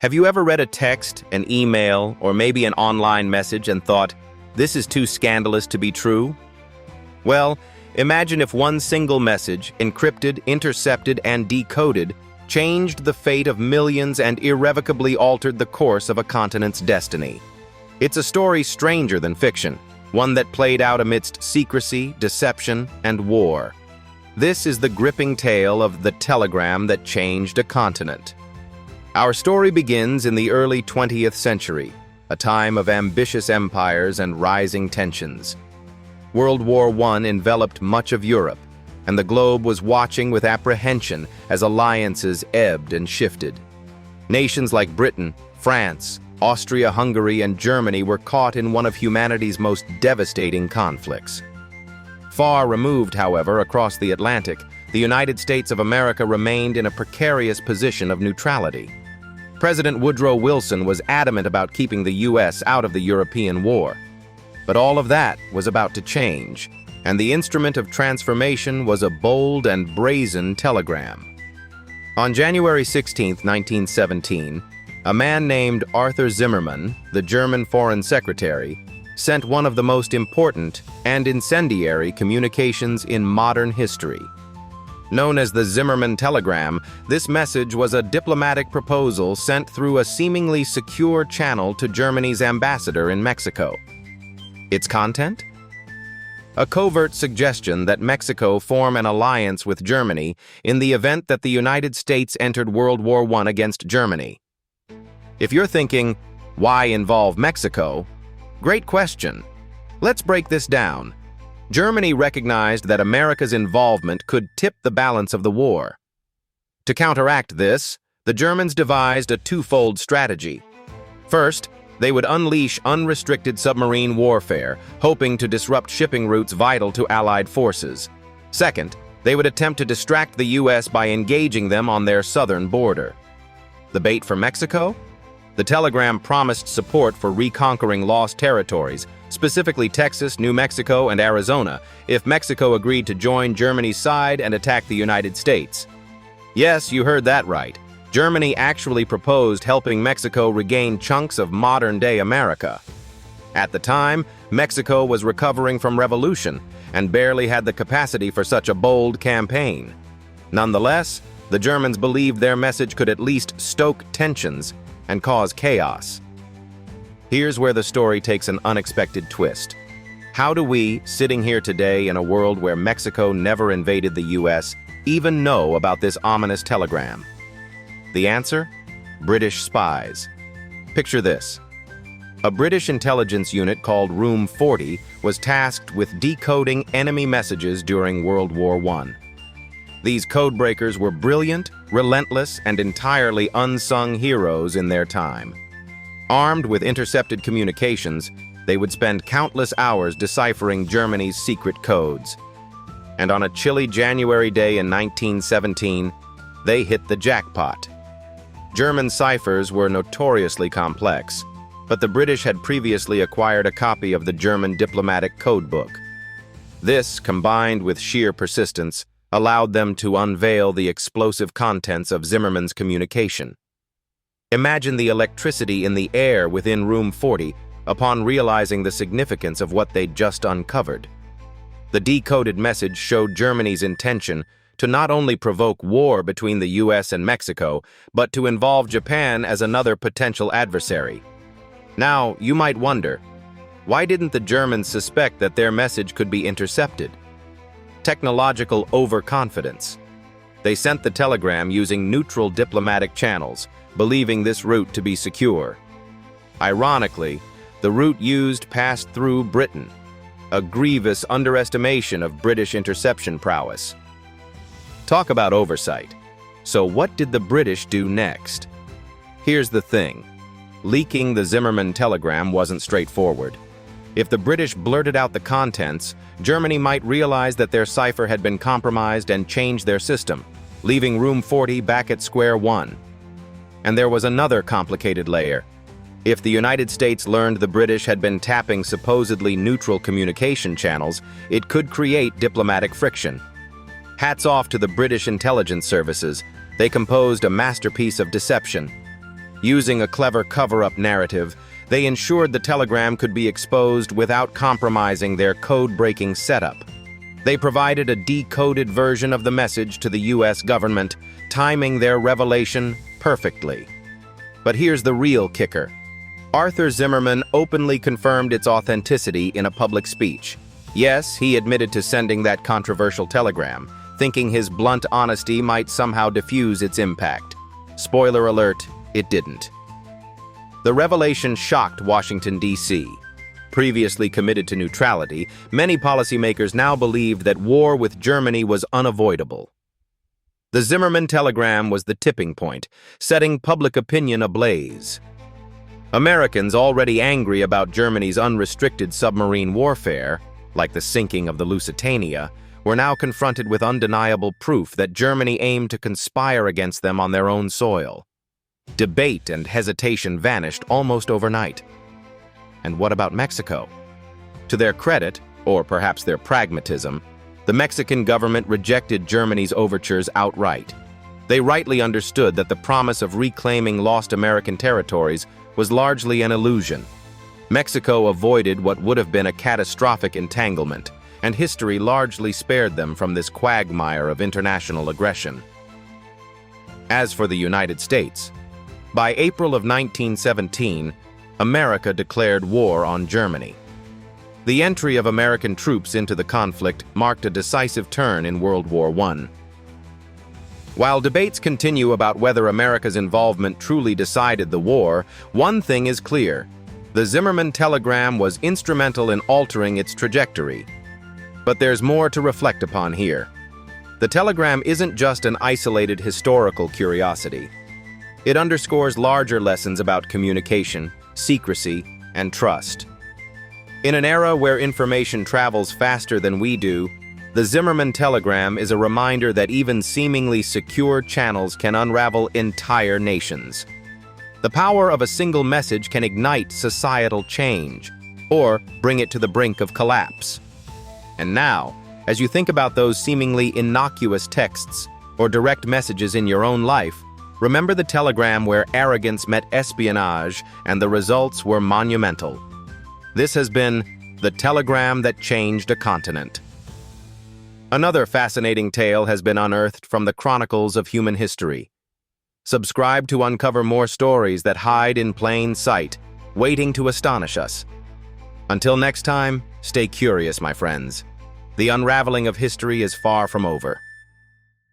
Have you ever read a text, an email, or maybe an online message and thought, this is too scandalous to be true? Well, imagine if one single message, encrypted, intercepted, and decoded, changed the fate of millions and irrevocably altered the course of a continent's destiny. It's a story stranger than fiction, one that played out amidst secrecy, deception, and war. This is the gripping tale of the telegram that changed a continent. Our story begins in the early 20th century, a time of ambitious empires and rising tensions. World War I enveloped much of Europe, and the globe was watching with apprehension as alliances ebbed and shifted. Nations like Britain, France, Austria-Hungary, and Germany were caught in one of humanity's most devastating conflicts. Far removed, however, across the Atlantic, the United States of America remained in a precarious position of neutrality. President Woodrow Wilson was adamant about keeping the U.S. out of the European war. But all of that was about to change, and the instrument of transformation was a bold and brazen telegram. On January 16, 1917, a man named Arthur Zimmermann, the German Foreign Secretary, sent one of the most important and incendiary communications in modern history. Known as the Zimmermann telegram, this message was a diplomatic proposal sent through a seemingly secure channel to Germany's ambassador in Mexico. Its content? A covert suggestion that Mexico form an alliance with Germany in the event that the United States entered World War I against Germany. If you're thinking, why involve Mexico? Great question. Let's break this down. Germany recognized that America's involvement could tip the balance of the war. To counteract this, the Germans devised a twofold strategy. First, they would unleash unrestricted submarine warfare, hoping to disrupt shipping routes vital to Allied forces. Second, they would attempt to distract the U.S. by engaging them on their southern border. The bait for Mexico? The telegram promised support for reconquering lost territories, specifically Texas, New Mexico, and Arizona, if Mexico agreed to join Germany's side and attack the United States. Yes, you heard that right. Germany actually proposed helping Mexico regain chunks of modern-day America. At the time, Mexico was recovering from revolution and barely had the capacity for such a bold campaign. Nonetheless, the Germans believed their message could at least stoke tensions and cause chaos. Here's where the story takes an unexpected twist. How do we, sitting here today in a world where Mexico never invaded the U.S., even know about this ominous telegram? The answer? British spies. Picture this. A British intelligence unit called Room 40 was tasked with decoding enemy messages during World War I. These codebreakers were brilliant, relentless, and entirely unsung heroes in their time. Armed with intercepted communications, they would spend countless hours deciphering Germany's secret codes. And on a chilly January day in 1917, they hit the jackpot. German ciphers were notoriously complex, but the British had previously acquired a copy of the German diplomatic codebook. This, combined with sheer persistence, allowed them to unveil the explosive contents of Zimmermann's communication. Imagine the electricity in the air within Room 40 upon realizing the significance of what they'd just uncovered. The decoded message showed Germany's intention to not only provoke war between the U.S. and Mexico, but to involve Japan as another potential adversary. Now, you might wonder, why didn't the Germans suspect that their message could be intercepted? Technological overconfidence. They sent the telegram using neutral diplomatic channels, believing this route to be secure. Ironically, the route used passed through Britain, a grievous underestimation of British interception prowess. Talk about oversight. So what did the British do next? Here's the thing. Leaking the Zimmermann telegram wasn't straightforward. If the British blurted out the contents, Germany might realize that their cipher had been compromised and change their system, leaving Room 40 back at square one. And there was another complicated layer. If the United States learned the British had been tapping supposedly neutral communication channels, it could create diplomatic friction. Hats off to the British intelligence services. They composed a masterpiece of deception. Using a clever cover-up narrative, they ensured the telegram could be exposed without compromising their code-breaking setup. They provided a decoded version of the message to the U.S. government, timing their revelation perfectly. But here's the real kicker. Arthur Zimmerman openly confirmed its authenticity in a public speech. Yes, he admitted to sending that controversial telegram, thinking his blunt honesty might somehow diffuse its impact. Spoiler alert, it didn't. The revelation shocked Washington, D.C. Previously committed to neutrality, many policymakers now believed that war with Germany was unavoidable. The Zimmerman telegram was the tipping point, setting public opinion ablaze. Americans already angry about Germany's unrestricted submarine warfare, like the sinking of the Lusitania, were now confronted with undeniable proof that Germany aimed to conspire against them on their own soil. Debate and hesitation vanished almost overnight. And what about Mexico? To their credit, or perhaps their pragmatism, the Mexican government rejected Germany's overtures outright. They rightly understood that the promise of reclaiming lost American territories was largely an illusion. Mexico avoided what would have been a catastrophic entanglement, and history largely spared them from this quagmire of international aggression. As for the United States, by April of 1917, America declared war on Germany. The entry of American troops into the conflict marked a decisive turn in World War I. While debates continue about whether America's involvement truly decided the war, one thing is clear. The Zimmerman telegram was instrumental in altering its trajectory. But there's more to reflect upon here. The telegram isn't just an isolated historical curiosity. It underscores larger lessons about communication, secrecy, and trust. In an era where information travels faster than we do, the Zimmerman telegram is a reminder that even seemingly secure channels can unravel entire nations. The power of a single message can ignite societal change, or bring it to the brink of collapse. And now, as you think about those seemingly innocuous texts or direct messages in your own life, remember the telegram where arrogance met espionage and the results were monumental. This has been the telegram that changed a continent. Another fascinating tale has been unearthed from the Chronicles of human history. Subscribe to uncover more stories that hide in plain sight, waiting to astonish us. Until next time, stay curious, my friends. The unraveling of history is far from over.